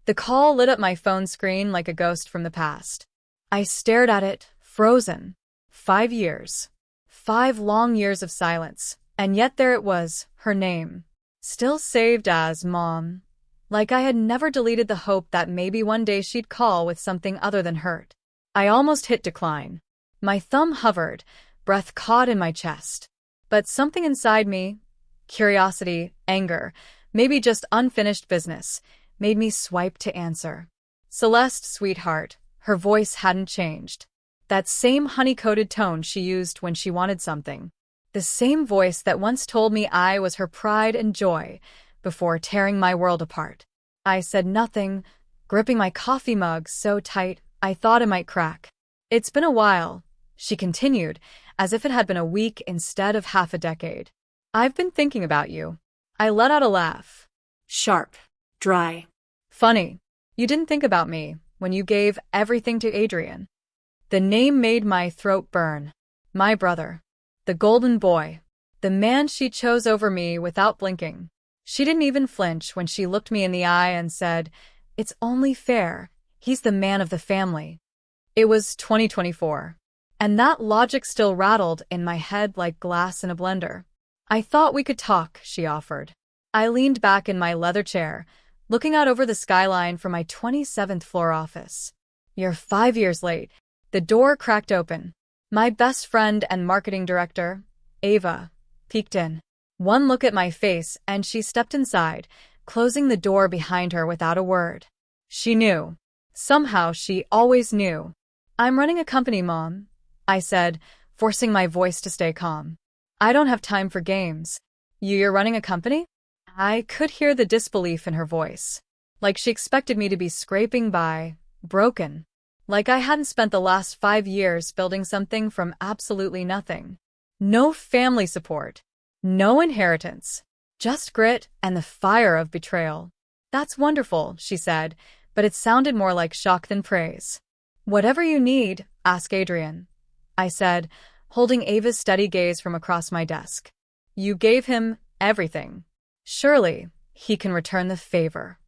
The call lit up my phone screen like a ghost from the past. I stared at it, frozen. 5 years. 5 long years of silence. And yet there it was, her name. Still saved as Mom. Like I had never deleted the hope that maybe one day she'd call with something other than hurt. I almost hit decline. My thumb hovered, breath caught in my chest. But something inside me, curiosity, anger, maybe just unfinished business, made me swipe to answer. Celeste, sweetheart, her voice hadn't changed. That same honey-coated tone she used when she wanted something. The same voice that once told me I was her pride and joy, before tearing my world apart. I said nothing, gripping my coffee mug so tight I thought it might crack. It's been a while, she continued, as if it had been a week instead of half a decade. I've been thinking about you. I let out a laugh. Sharp. Dry. Funny. You didn't think about me when you gave everything to Adrien. The name made my throat burn. My brother. The golden boy. The man she chose over me without blinking. She didn't even flinch when she looked me in the eye and said, "It's only fair. He's the man of the family." It was 2024. And that logic still rattled in my head like glass in a blender. "I thought we could talk," she offered. I leaned back in my leather chair, looking out over the skyline from my 27th floor office. "You're 5 years late." The door cracked open. My best friend and marketing director, Ava, peeked in. One look at my face and she stepped inside, closing the door behind her without a word. She knew. Somehow she always knew. "I'm running a company, Mom," I said, forcing my voice to stay calm. "I don't have time for games." You're running a company?" I could hear the disbelief in her voice. Like she expected me to be scraping by, broken. Like I hadn't spent the last 5 years building something from absolutely nothing. No family support. No inheritance. Just grit and the fire of betrayal. "That's wonderful," she said, but it sounded more like shock than praise. "Whatever you need, ask Adrien," I said, holding Ava's steady gaze from across my desk. "You gave him everything. Surely, he can return the favor."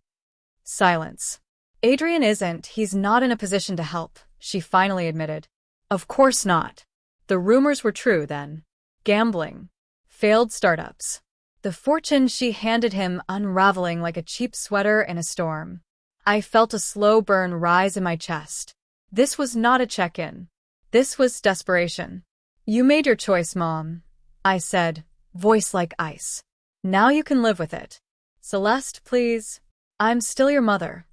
Silence. "Adrien isn't, he's not in a position to help," she finally admitted. Of course not. The rumors were true then. Gambling. Failed startups. The fortune she handed him unraveling like a cheap sweater in a storm. I felt a slow burn rise in my chest. This was not a check-in. This was desperation. "You made your choice, Mom," I said, voice like ice. "Now you can live with it. Celeste, please. I'm still your mother."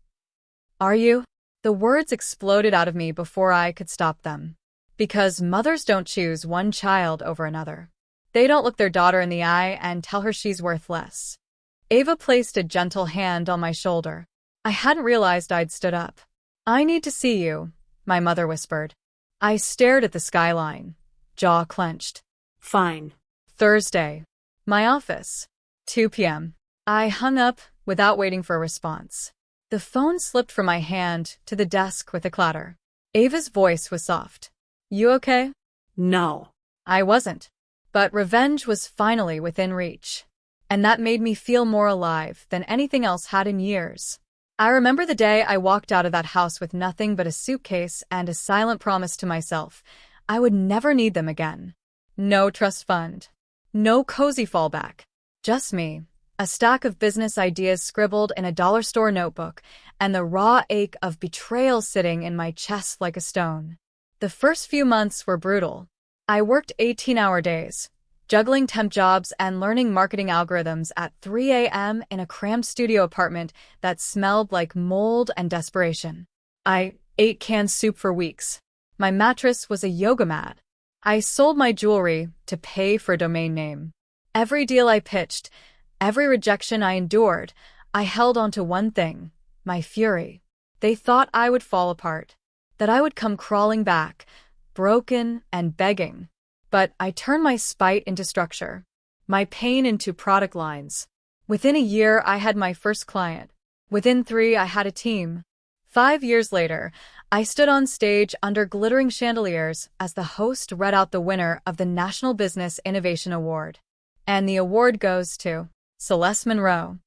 "Are you?" The words exploded out of me before I could stop them. Because mothers don't choose one child over another. They don't look their daughter in the eye and tell her she's worth less. Ava placed a gentle hand on my shoulder. I hadn't realized I'd stood up. "I need to see you," my mother whispered. I stared at the skyline, jaw clenched. Fine. Thursday. My office. 2 p.m. I hung up without waiting for a response. The phone slipped from my hand to the desk with a clatter. Ava's voice was soft. "You okay?" No. I wasn't. But revenge was finally within reach. And that made me feel more alive than anything else had in years. I remember the day I walked out of that house with nothing but a suitcase and a silent promise to myself I would never need them again. No trust fund. No cozy fallback. Just me. A stack of business ideas scribbled in a dollar store notebook, and the raw ache of betrayal sitting in my chest like a stone. The first few months were brutal. I worked 18-hour days, juggling temp jobs and learning marketing algorithms at 3 a.m. in a cramped studio apartment that smelled like mold and desperation. I ate canned soup for weeks. My mattress was a yoga mat. I sold my jewelry to pay for a domain name. Every deal I pitched, every rejection I endured, I held on to one thing, my fury. They thought I would fall apart, that I would come crawling back, broken and begging. But I turned my spite into structure, my pain into product lines. Within a year, I had my first client. Within 3, I had a team. 5 years later, I stood on stage under glittering chandeliers as the host read out the winner of the National Business Innovation Award. And the award goes to Celeste Monroe.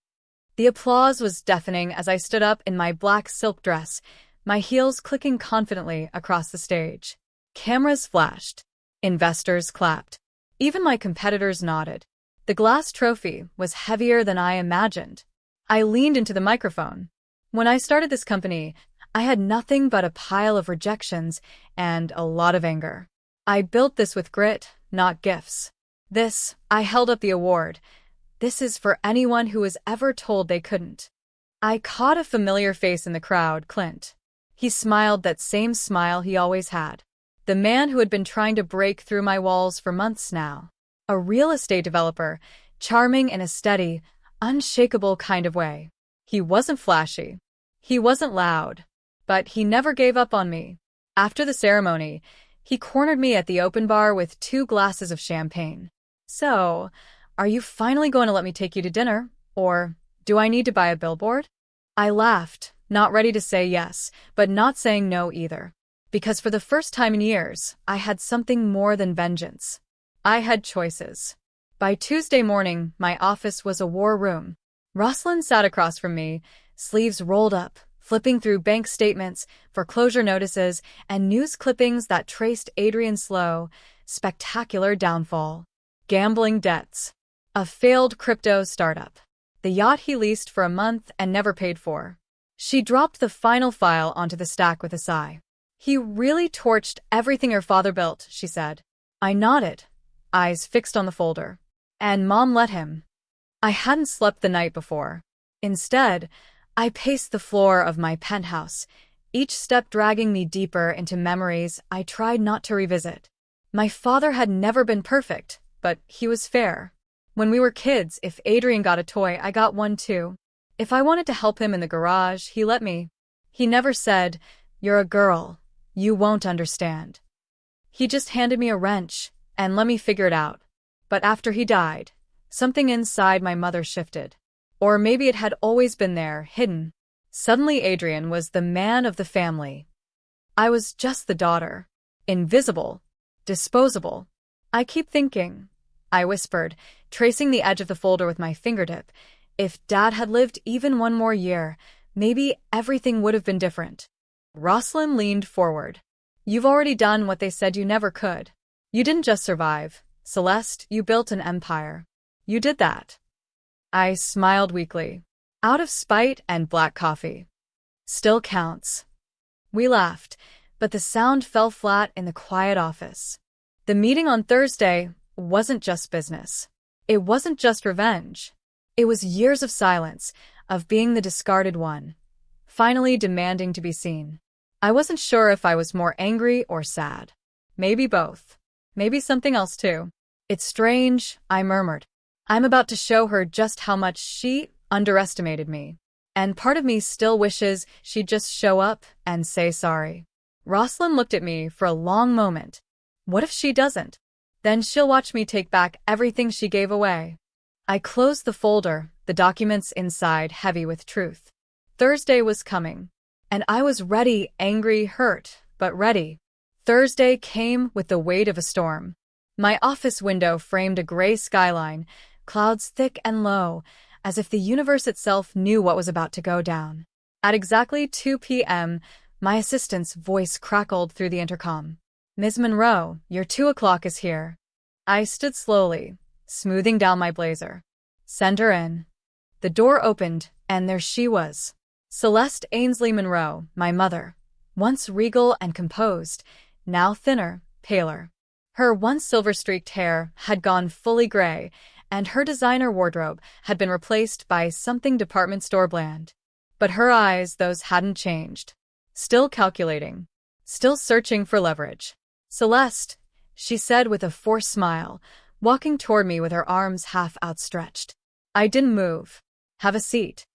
The applause was deafening as I stood up in my black silk dress, my heels clicking confidently across the stage. Cameras flashed. Investors clapped. Even my competitors nodded. The glass trophy was heavier than I imagined. I leaned into the microphone. When I started this company, I had nothing but a pile of rejections and a lot of anger. I built this with grit, not gifts. I held up the award. This is for anyone who was ever told they couldn't. I caught a familiar face in the crowd, Clint. He smiled that same smile he always had. The man who had been trying to break through my walls for months now. A real estate developer, charming in a steady, unshakable kind of way. He wasn't flashy. He wasn't loud. But he never gave up on me. After the ceremony, he cornered me at the open bar with 2 glasses of champagne. So, are you finally going to let me take you to dinner? Or do I need to buy a billboard? I laughed, not ready to say yes, but not saying no either. Because for the first time in years, I had something more than vengeance. I had choices. By Tuesday morning, my office was a war room. Rosalind sat across from me, sleeves rolled up, flipping through bank statements, foreclosure notices, and news clippings that traced Adrien's slow, spectacular downfall. Gambling debts. A failed crypto startup. The yacht he leased for a month and never paid for. She dropped the final file onto the stack with a sigh. He really torched everything your father built, she said. I nodded, eyes fixed on the folder. And Mom let him. I hadn't slept the night before. Instead, I paced the floor of my penthouse, each step dragging me deeper into memories I tried not to revisit. My father had never been perfect, but he was fair. When we were kids, if Adrien got a toy, I got one too. If I wanted to help him in the garage, he let me. He never said, "You're a girl. You won't understand." He just handed me a wrench and let me figure it out. But after he died, something inside my mother shifted. Or maybe it had always been there, hidden. Suddenly Adrien was the man of the family. I was just the daughter. Invisible. Disposable. I keep thinking, I whispered, tracing the edge of the folder with my fingertip. If Dad had lived even one more year, maybe everything would have been different. Rosalind leaned forward. You've already done what they said you never could. You didn't just survive, Celeste, you built an empire. You did that. I smiled weakly. Out of spite and black coffee. Still counts. We laughed, but the sound fell flat in the quiet office. The meeting on Thursday wasn't just business. It wasn't just revenge. It was years of silence, of being the discarded one, finally demanding to be seen. I wasn't sure if I was more angry or sad. Maybe both. Maybe something else too. It's strange, I murmured. I'm about to show her just how much she underestimated me. And part of me still wishes she'd just show up and say sorry. Rosalind looked at me for a long moment. What if she doesn't? Then she'll watch me take back everything she gave away. I closed the folder, the documents inside heavy with truth. Thursday was coming. And I was ready, angry, hurt, but ready. Thursday came with the weight of a storm. My office window framed a gray skyline, clouds thick and low, as if the universe itself knew what was about to go down. At exactly 2 p.m., my assistant's voice crackled through the intercom. Ms. Monroe, your 2 o'clock is here. I stood slowly, smoothing down my blazer. Send her in. The door opened, and there she was. Celeste Ainsley Monroe, my mother. Once regal and composed, now thinner, paler. Her once silver-streaked hair had gone fully gray, and her designer wardrobe had been replaced by something department store bland. But her eyes, those hadn't changed. Still calculating. Still searching for leverage. Celeste, she said with a forced smile, walking toward me with her arms half outstretched. I didn't move. Have a seat.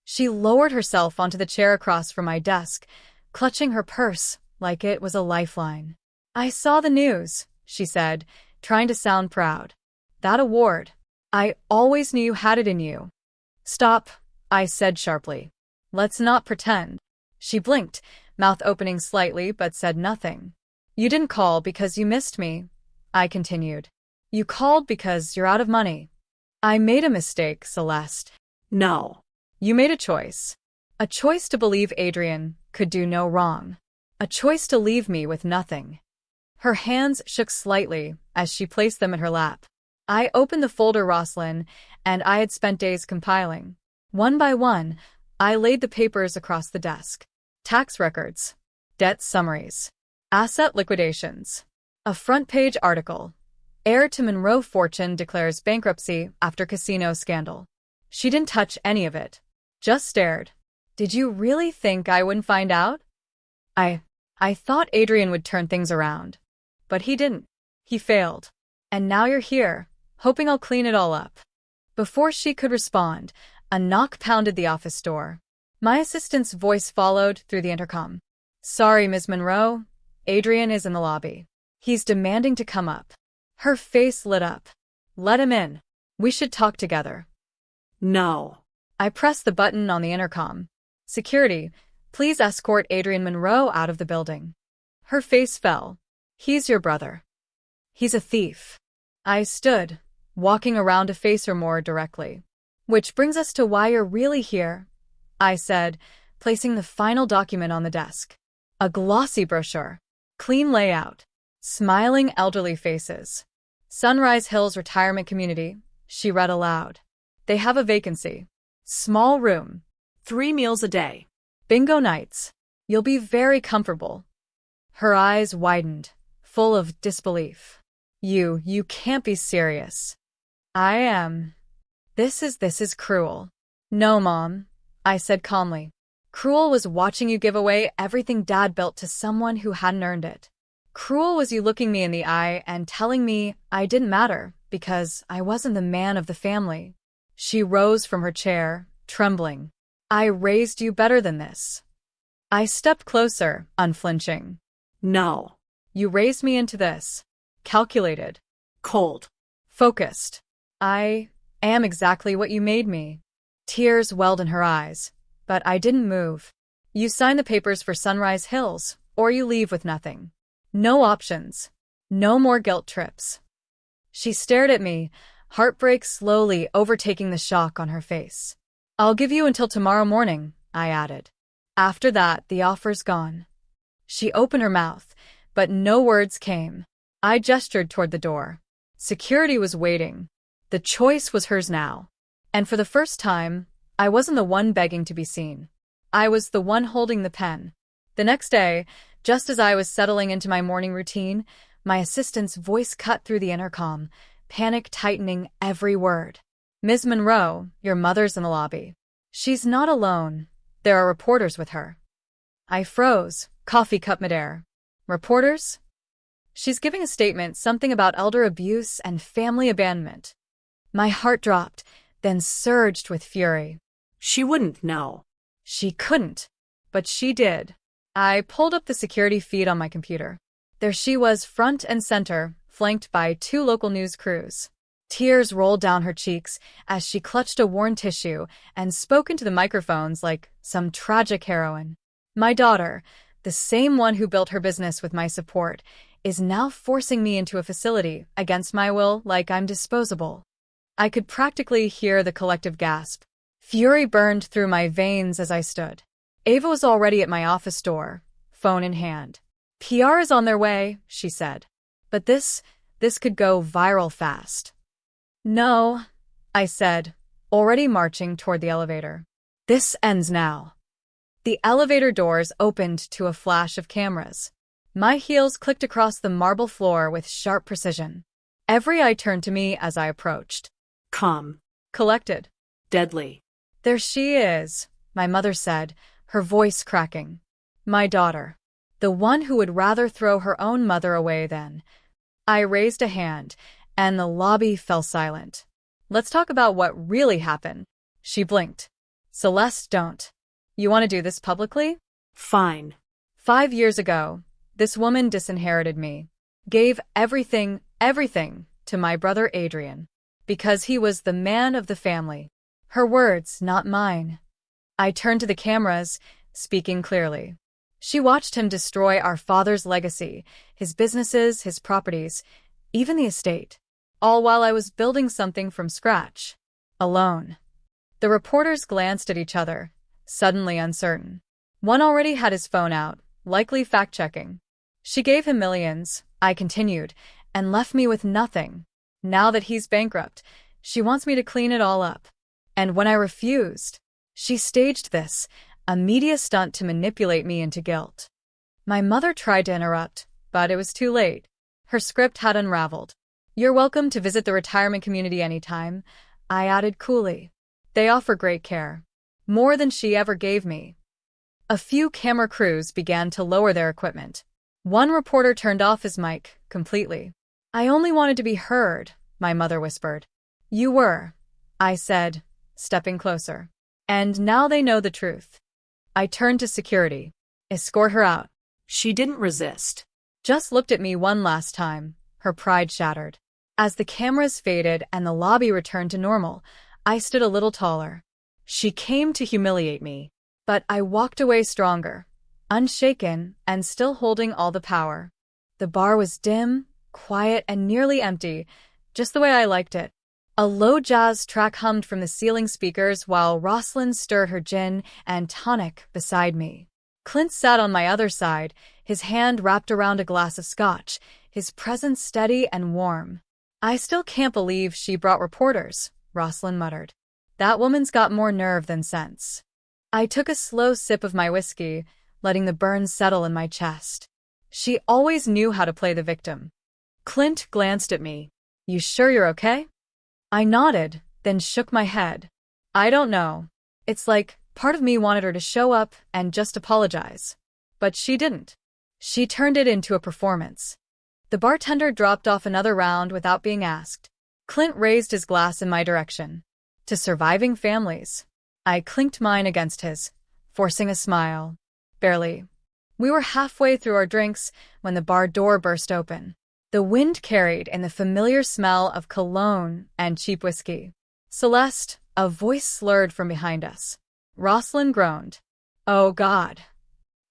She lowered herself onto the chair across from my desk, clutching her purse like it was a lifeline. I saw the news, she said, trying to sound proud. That award. I always knew you had it in you. Stop, I said sharply. Let's not pretend. She blinked, mouth opening slightly but said nothing. You didn't call because you missed me, I continued. You called because you're out of money. I made a mistake, Celeste. No. You made a choice. A choice to believe Adrien could do no wrong. A choice to leave me with nothing. Her hands shook slightly as she placed them in her lap. I opened the folder Rosalind and I had spent days compiling. One by one, I laid the papers across the desk. Tax records, debt summaries, asset liquidations, a front-page article. Heir to Monroe fortune declares bankruptcy after casino scandal. She didn't touch any of it, just stared. Did you really think I wouldn't find out? I thought Adrien would turn things around. But he didn't. He failed. And now you're here, hoping I'll clean it all up. Before she could respond, a knock pounded the office door. My assistant's voice followed through the intercom. Sorry, Ms. Monroe. Adrien is in the lobby. He's demanding to come up. Her face lit up. Let him in. We should talk together. No. I pressed the button on the intercom. Security, please escort Adrien Monroe out of the building. Her face fell. He's your brother. He's a thief. I stood, walking around to face her more directly. Which brings us to why you're really here, I said, placing the final document on the desk. A glossy brochure. Clean layout. Smiling elderly faces. Sunrise Hills Retirement Community, she read aloud. They have a vacancy. Small room. 3 meals a day. Bingo nights. You'll be very comfortable. Her eyes widened, full of disbelief. You can't be serious. I am. This is cruel. No, Mom, I said calmly. Cruel was watching you give away everything Dad built to someone who hadn't earned it. Cruel was you looking me in the eye and telling me I didn't matter because I wasn't the man of the family. She rose from her chair, trembling. I raised you better than this. I stepped closer, unflinching. No. You raised me into this. Calculated. Cold. Focused. I am exactly what you made me. Tears welled in her eyes, but I didn't move. You sign the papers for Sunrise Hills, or you leave with nothing. No options. No more guilt trips. She stared at me, heartbreak slowly overtaking the shock on her face. I'll give you until tomorrow morning, I added. After that, the offer's gone. She opened her mouth, but no words came. I gestured toward the door. Security was waiting. The choice was hers now. And for the first time, I wasn't the one begging to be seen. I was the one holding the pen. The next day, just as I was settling into my morning routine, my assistant's voice cut through the intercom, panic tightening every word. Ms. Monroe, your mother's in the lobby. She's not alone. There are reporters with her. I froze, coffee cup midair. Reporters? She's giving a statement, something about elder abuse and family abandonment. My heart dropped, then surged with fury. She wouldn't know. She couldn't, but she did. I pulled up the security feed on my computer. There she was, front and center, flanked by 2 local news crews. Tears rolled down her cheeks as she clutched a worn tissue and spoke into the microphones like some tragic heroine. My daughter, the same one who built her business with my support, is now forcing me into a facility against my will like I'm disposable. I could practically hear the collective gasp. Fury burned through my veins as I stood. Ava was already at my office door, phone in hand. PR is on their way, she said. But this could go viral fast. No, I said, already marching toward the elevator. This ends now. The elevator doors opened to a flash of cameras. My heels clicked across the marble floor with sharp precision. Every eye turned to me as I approached. Calm. Collected. Deadly. There she is, my mother said, her voice cracking. My daughter. The one who would rather throw her own mother away than. I raised a hand, and the lobby fell silent. Let's talk about what really happened. She blinked. Celeste, don't. You want to do this publicly? Fine. 5 years ago, this woman disinherited me. Gave everything, to my brother Adrien. Because he was the man of the family. Her words, not mine. I turned to the cameras, speaking clearly. She watched him destroy our father's legacy, his businesses, his properties, even the estate. All while I was building something from scratch. Alone. The reporters glanced at each other, suddenly uncertain. One already had his phone out, likely fact-checking. She gave him millions, I continued, and left me with nothing. Now that he's bankrupt, she wants me to clean it all up. And when I refused, she staged this, a media stunt to manipulate me into guilt. My mother tried to interrupt, but it was too late. Her script had unraveled. "You're welcome to visit the retirement community anytime," I added coolly. "They offer great care. More than she ever gave me." A few camera crews began to lower their equipment. One reporter turned off his mic completely. "I only wanted to be heard," my mother whispered. "You were," I said, stepping closer. "And now they know the truth." I turned to security. "Escort her out." She didn't resist. Just looked at me one last time, her pride shattered. As the cameras faded and the lobby returned to normal, I stood a little taller. She came to humiliate me, but I walked away stronger, unshaken and still holding all the power. The bar was dim, quiet and nearly empty, just the way I liked it. A low jazz track hummed from the ceiling speakers while Rosalind stirred her gin and tonic beside me. Clint sat on my other side, his hand wrapped around a glass of scotch, his presence steady and warm. "I still can't believe she brought reporters," Rosalind muttered. "That woman's got more nerve than sense." I took a slow sip of my whiskey, letting the burn settle in my chest. She always knew how to play the victim. Clint glanced at me. "You sure you're okay?" I nodded, then shook my head. "I don't know. It's like part of me wanted her to show up and just apologize. But she didn't. She turned it into a performance." The bartender dropped off another round without being asked. Clint raised his glass in my direction. "To surviving families." I clinked mine against his, forcing a smile. "Barely." We were halfway through our drinks when the bar door burst open. The wind carried in the familiar smell of cologne and cheap whiskey. "Celeste," a voice slurred from behind us. Rosalind groaned. "Oh, God."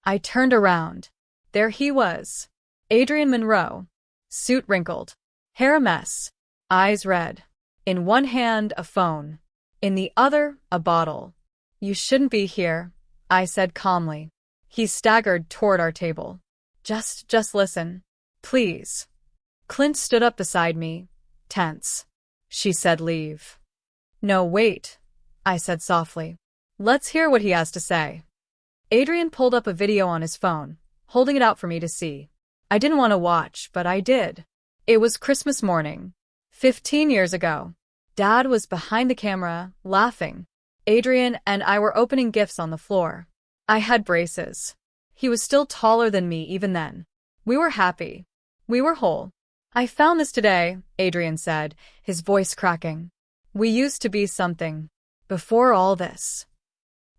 I turned around. There he was. Adrien Monroe. Suit wrinkled. Hair a mess. Eyes red. In one hand, a phone. In the other, a bottle. "You shouldn't be here," I said calmly. He staggered toward our table. Just listen. Please." Clint stood up beside me, tense. She said leave. "No, wait," I said softly. "Let's hear what he has to say." Adrien pulled up a video on his phone, holding it out for me to see. I didn't want to watch, but I did. It was Christmas morning, 15 years ago. Dad was behind the camera, laughing. Adrien and I were opening gifts on the floor. I had braces. He was still taller than me even then. We were happy. We were whole. "I found this today," Adrien said, his voice cracking. "We used to be something. Before all this."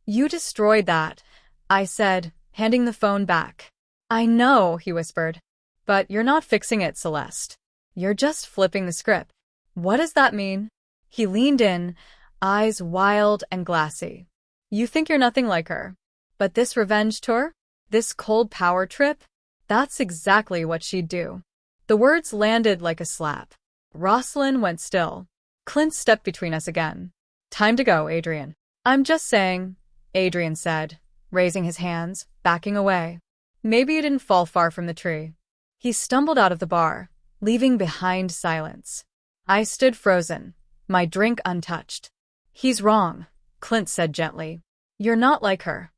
"You destroyed that," I said, handing the phone back. "I know," he whispered. "But you're not fixing it, Celeste. You're just flipping the script." "What does that mean?" He leaned in, eyes wild and glassy. "You think you're nothing like her. But this revenge tour? This cold power trip? That's exactly what she'd do." The words landed like a slap. Rosalind went still. Clint stepped between us again. "Time to go, Adrien." "I'm just saying," Adrien said, raising his hands, backing away. "Maybe you didn't fall far from the tree." He stumbled out of the bar, leaving behind silence. I stood frozen, my drink untouched. "He's wrong," Clint said gently. "You're not like her."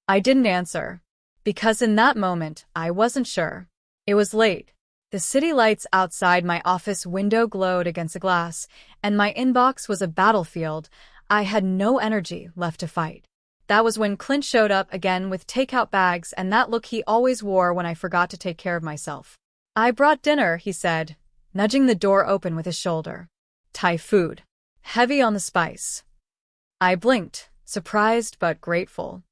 I didn't answer, because in that moment I wasn't sure. It was late. The city lights outside my office window glowed against the glass, and my inbox was a battlefield. I had no energy left to fight. That was when Clint showed up again with takeout bags and that look he always wore when I forgot to take care of myself. "I brought dinner," he said, nudging the door open with his shoulder. "Thai food. Heavy on the spice." I blinked, surprised but grateful.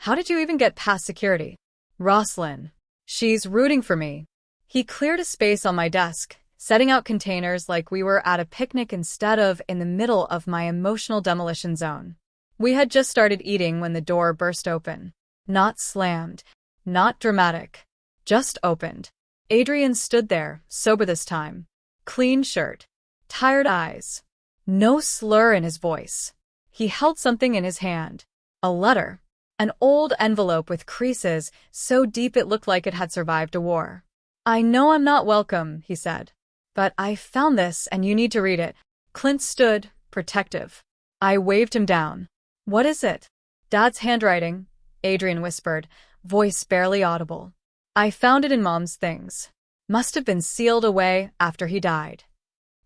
"How did you even get past security?" "Rosalind. She's rooting for me." He cleared a space on my desk, setting out containers like we were at a picnic instead of in the middle of my emotional demolition zone. We had just started eating when the door burst open. Not slammed, not dramatic, just opened. Adrien stood there, sober this time. Clean shirt, tired eyes, no slur in his voice. He held something in his hand. A letter. An old envelope with creases so deep it looked like it had survived a war. "I know I'm not welcome," he said. "But I found this and you need to read it." Clint stood, protective. I waved him down. "What is it?" "Dad's handwriting," Adrien whispered, voice barely audible. "I found it in Mom's things. Must have been sealed away after he died."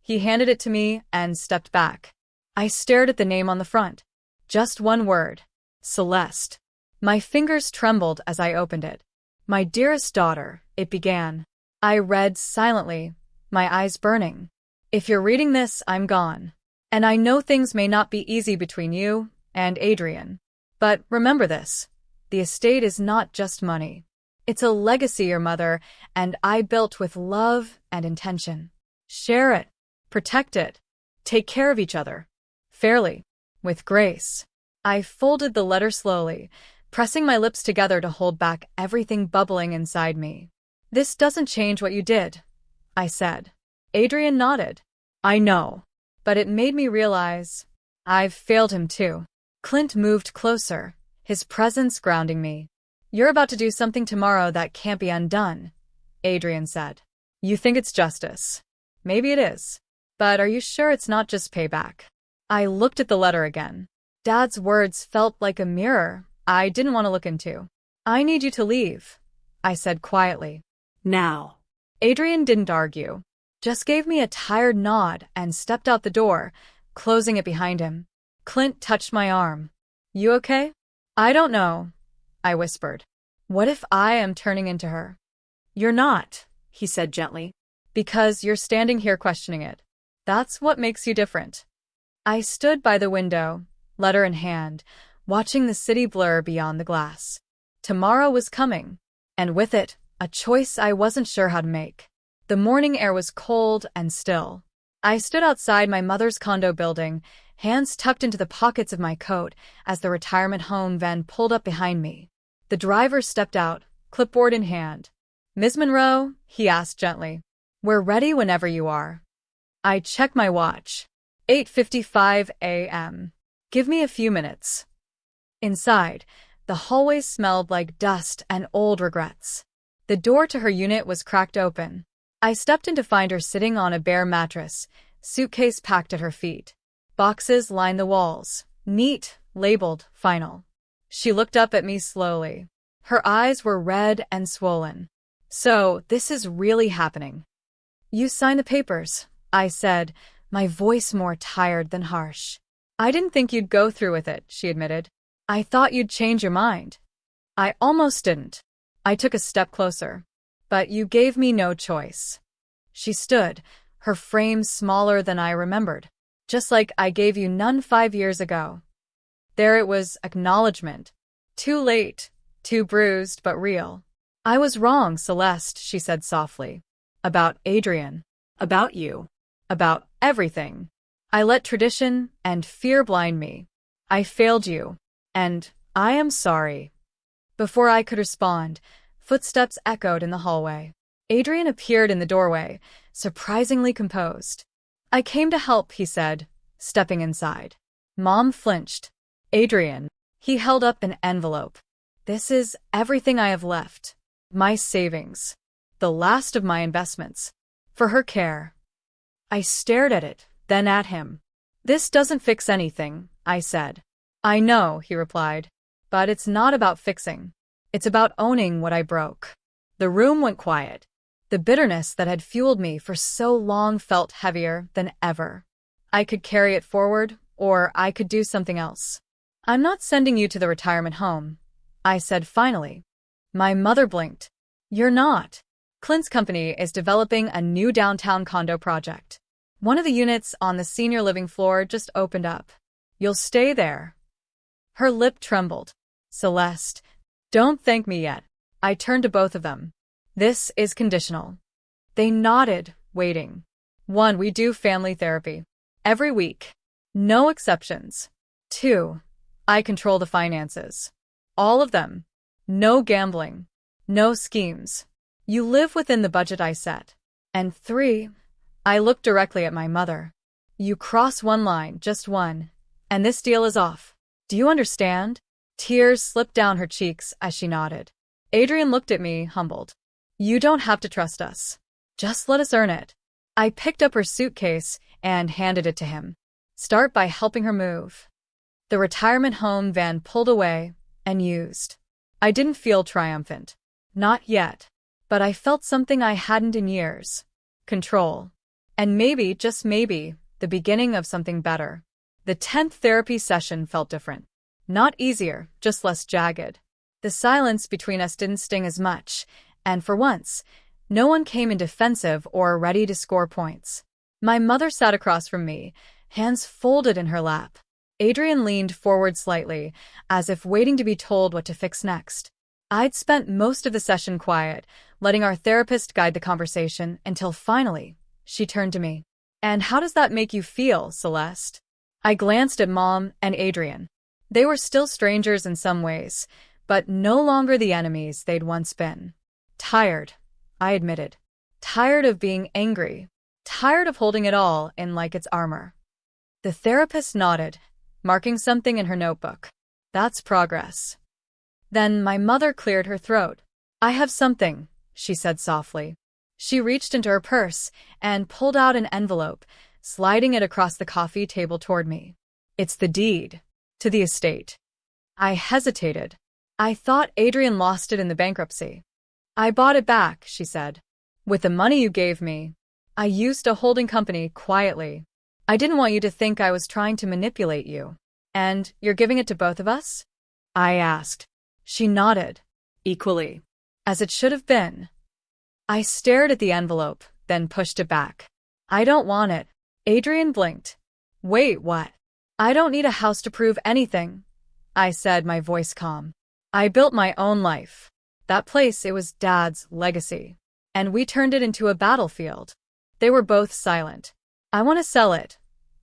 He handed it to me and stepped back. I stared at the name on the front. Just one word. Celeste. My fingers trembled as I opened it. "My dearest daughter," it began. I read silently, my eyes burning. "If you're reading this, I'm gone. And I know things may not be easy between you and Adrien. But remember this. The estate is not just money. It's a legacy your mother and I built with love and intention. Share it. Protect it. Take care of each other. Fairly. With grace." I folded the letter slowly, pressing my lips together to hold back everything bubbling inside me. "This doesn't change what you did," I said. Adrien nodded. "I know. But it made me realize I've failed him too." Clint moved closer, his presence grounding me. "You're about to do something tomorrow that can't be undone," Adrien said. "You think it's justice. Maybe it is. But are you sure it's not just payback?" I looked at the letter again. Dad's words felt like a mirror I didn't want to look into. "I need you to leave," I said quietly. Now. Adrien didn't argue, just gave me a tired nod and stepped out the door, closing it behind him. Clint touched my arm. "You okay?" "I don't know," I whispered. "What if I am turning into her?" "You're not," he said gently. "Because you're standing here questioning it. That's what makes you different." I stood by the window, letter in hand, watching the city blur beyond the glass. Tomorrow was coming, and with it, a choice I wasn't sure how to make. The morning air was cold and still. I stood outside my mother's condo building, hands tucked into the pockets of my coat as the retirement home van pulled up behind me. The driver stepped out, clipboard in hand. "Ms. Monroe?" he asked gently. "We're ready whenever you are." I checked my watch. 8:55 a.m. "Give me a few minutes." Inside, the hallways smelled like dust and old regrets. The door to her unit was cracked open. I stepped in to find her sitting on a bare mattress, suitcase packed at her feet. Boxes lined the walls, neat, labeled, final. She looked up at me slowly. Her eyes were red and swollen. "So, this is really happening." "You signed the papers," I said, my voice more tired than harsh. "I didn't think you'd go through with it," she admitted. "I thought you'd change your mind." "I almost didn't." I took a step closer. "But you gave me no choice." She stood, her frame smaller than I remembered. "Just like I gave you none 5 years ago." There it was, acknowledgement. Too late, too bruised, but real. "I was wrong, Celeste," she said softly. "About Adrien. About you. About everything. I let tradition and fear blind me. I failed you. And I am sorry." Before I could respond, footsteps echoed in the hallway. Adrien appeared in the doorway, surprisingly composed. "I came to help," he said, stepping inside. Mom flinched. "Adrien." He held up an envelope. "This is everything I have left. My savings. The last of my investments. For her care." I stared at it, then at him. "This doesn't fix anything," I said. "I know," he replied. "But it's not about fixing. It's about owning what I broke." The room went quiet. The bitterness that had fueled me for so long felt heavier than ever. I could carry it forward, or I could do something else. "I'm not sending you to the retirement home," I said finally. My mother blinked. "You're not. Clint's company is developing a new downtown condo project. One of the units on the senior living floor just opened up. You'll stay there." Her lip trembled. "Celeste, don't thank me yet." I turned to both of them. "This is conditional." They nodded, waiting. 1. We do family therapy. Every week. No exceptions. 2. I control the finances. All of them. No gambling. No schemes. You live within the budget I set. And 3. I look directly at my mother. You cross one line, just one, And this deal is off. Do you understand? Tears slipped down her cheeks as she nodded. Adrien looked at me, humbled. You don't have to trust us. Just let us earn it. I picked up her suitcase and handed it to him. Start by helping her move. The retirement home van pulled away and used. I didn't feel triumphant. Not yet. But I felt something I hadn't in years. Control. And maybe, just maybe, the beginning of something better. The 10th therapy session felt different. Not easier, just less jagged. The silence between us didn't sting as much, and for once, no one came in defensive or ready to score points. My mother sat across from me, hands folded in her lap. Adrien leaned forward slightly, as if waiting to be told what to fix next. I'd spent most of the session quiet, letting our therapist guide the conversation until finally, she turned to me. And how does that make you feel, Celeste? I glanced at Mom and Adrien. They were still strangers in some ways, but no longer the enemies they'd once been. Tired, I admitted. Tired of being angry. Tired of holding it all in like its armor. The therapist nodded, marking something in her notebook. That's progress. Then my mother cleared her throat. I have something, she said softly. She reached into her purse and pulled out an envelope, sliding it across the coffee table toward me. It's the deed to the estate. I hesitated. I thought Adrien lost it in the bankruptcy. I bought it back, she said. With the money you gave me. I used a holding company quietly. I didn't want you to think I was trying to manipulate you. And you're giving it to both of us? I asked. She nodded. Equally. As it should have been. I stared at the envelope, then pushed it back. I don't want it. Adrien blinked. Wait, what? I don't need a house to prove anything, I said, my voice calm. I built my own life. That place, it was Dad's legacy. And we turned it into a battlefield. They were both silent. I want to sell it,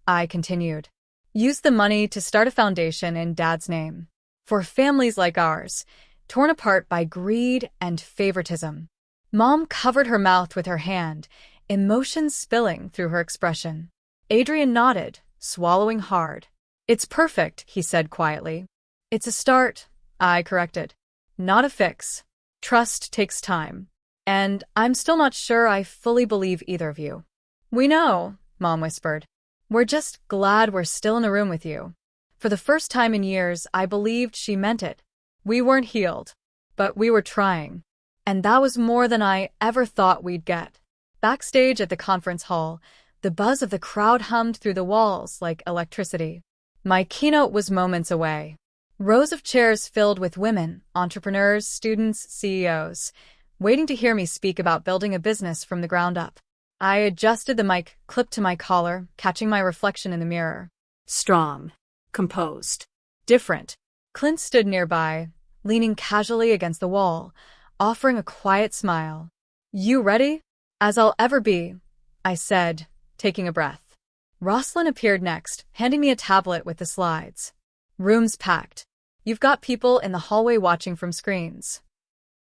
I continued. Use the money to start a foundation in Dad's name. For families like ours, torn apart by greed and favoritism. Mom covered her mouth with her hand, emotions spilling through her expression. Adrien nodded, swallowing hard. It's perfect, he said quietly. It's a start, I corrected. Not a fix. Trust takes time. And I'm still not sure I fully believe either of you. We know, Mom whispered. We're just glad we're still in the room with you. For the first time in years, I believed she meant it. We weren't healed, but we were trying. And that was more than I ever thought we'd get. Backstage at the conference hall, the buzz of the crowd hummed through the walls like electricity. My keynote was moments away. Rows of chairs filled with women, entrepreneurs, students, CEOs, waiting to hear me speak about building a business from the ground up. I adjusted the mic clipped to my collar, catching my reflection in the mirror. Strong. Composed. Different. Clint stood nearby, leaning casually against the wall, offering a quiet smile. You ready? As I'll ever be, I said, taking a breath. Rosalind appeared next, handing me a tablet with the slides. Room's packed. You've got people in the hallway watching from screens.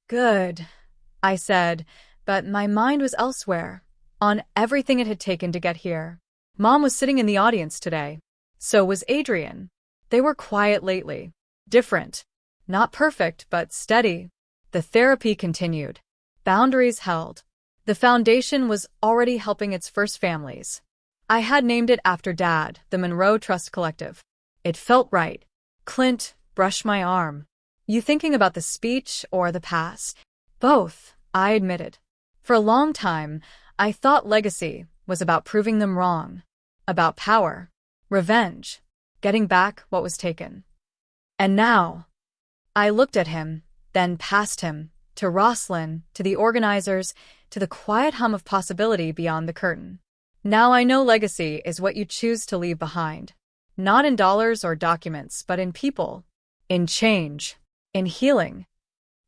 Good, I said, but my mind was elsewhere, on everything it had taken to get here. Mom was sitting in the audience today. So was Adrien. They were quiet lately. Different. Not perfect, but steady. The therapy continued. Boundaries held. The foundation was already helping its first families. I had named it after Dad, the Monroe Trust Collective. It felt right. Clint brushed my arm. You thinking about the speech or the past? Both, I admitted. For a long time, I thought legacy was about proving them wrong. About power. Revenge. Getting back what was taken. And now, I looked at him, then past him, to Rosalind, to the organizers, to the quiet hum of possibility beyond the curtain. Now I know legacy is what you choose to leave behind. Not in dollars or documents, but in people. In change. In healing.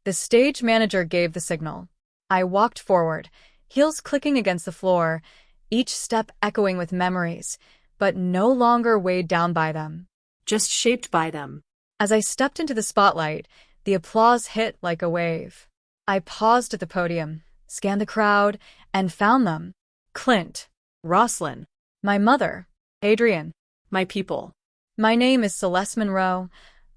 The stage manager gave the signal. I walked forward, heels clicking against the floor, each step echoing with memories, but no longer weighed down by them. Just shaped by them. As I stepped into the spotlight, the applause hit like a wave. I paused at the podium, scanned the crowd, and found them. Clint. Rosalind. My mother. Adrien. My people. My name is Celeste Monroe.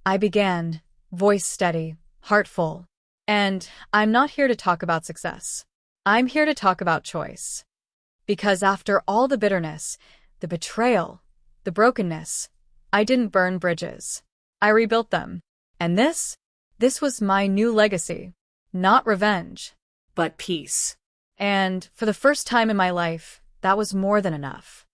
I began, voice steady, heart full. And I'm not here to talk about success. I'm here to talk about choice. Because after all the bitterness, the betrayal, the brokenness, I didn't burn bridges. I rebuilt them. And this was my new legacy. Not revenge, but peace. and for the first time in my life, that was more than enough.